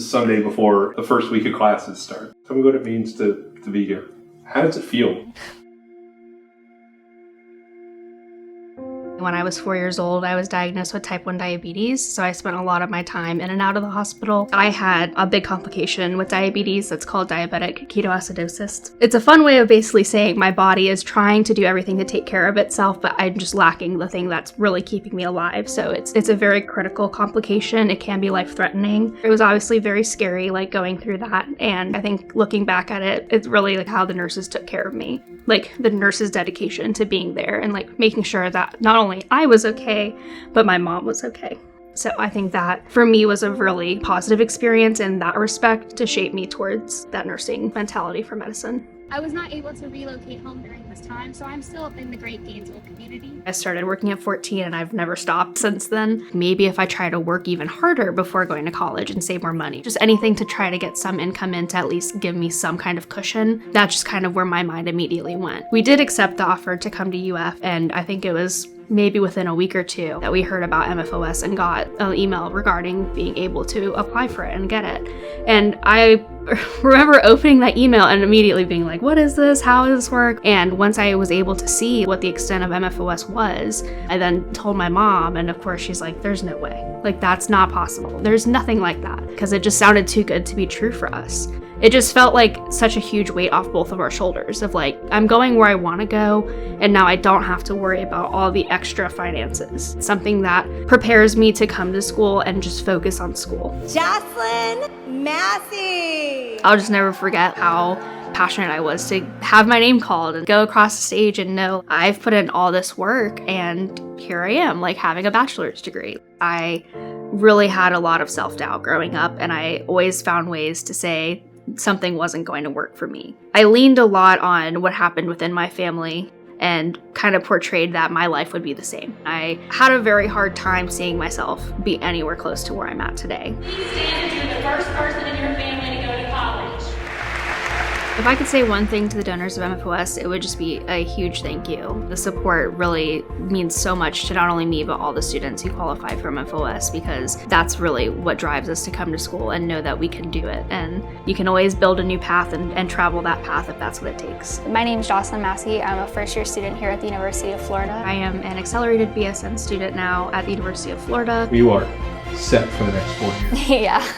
Sunday before the first week of classes start. Tell me what it means to be here. How does it feel? When I was 4 years old, I was diagnosed with type 1 diabetes, so I spent a lot of my time in and out of the hospital. I had a big complication with diabetes that's called diabetic ketoacidosis. It's a fun way of basically saying my body is trying to do everything to take care of itself, but I'm just lacking the thing that's really keeping me alive. So it's a very critical complication. It can be life-threatening. It was obviously very scary, like going through that. And I think looking back at it, it's really like how the nurses took care of me. Like the nurses' dedication to being there and like making sure that not only I was okay, but my mom was okay. So I think that for me was a really positive experience in that respect to shape me towards that nursing mentality for medicine. I was not able to relocate home during this time, so I'm still in the Great Gainesville community. I started working at 14 and I've never stopped since then. Maybe if I try to work even harder before going to college and save more money, just anything to try to get some income in to at least give me some kind of cushion, that's just kind of where my mind immediately went. We did accept the offer to come to UF, and I think it was maybe within a week or two that we heard about MFOS and got an email regarding being able to apply for it and get it. And I remember opening that email and immediately being like, what is this? How does this work? And once I was able to see what the extent of MFOS was, I then told my mom, and of course she's like, there's no way. Like, that's not possible. There's nothing like that, because it just sounded too good to be true for us. It just felt like such a huge weight off both of our shoulders of like, I'm going where I want to go, and now I don't have to worry about all the extra finances. Something that prepares me to come to school and just focus on school. Joslyn, Massie. I'll just never forget how passionate I was to have my name called and go across the stage and know I've put in all this work and here I am, like having a bachelor's degree. I really had a lot of self-doubt growing up, and I always found ways to say something wasn't going to work for me. I leaned a lot on what happened within my family and kind of portrayed that my life would be the same. I had a very hard time seeing myself be anywhere close to where I'm at today. Please stand if you're the first person in your family to go to college. If I could say one thing to the donors of MFOS, it would just be a huge thank you. The support really means so much to not only me, but all the students who qualify for MFOS, because that's really what drives us to come to school and know that we can do it. And you can always build a new path and travel that path if that's what it takes. My name is Joslyn Massie. I'm a first-year student here at the University of Florida. I am an accelerated BSN student now at the University of Florida. You are set for the next 4 years. Yeah.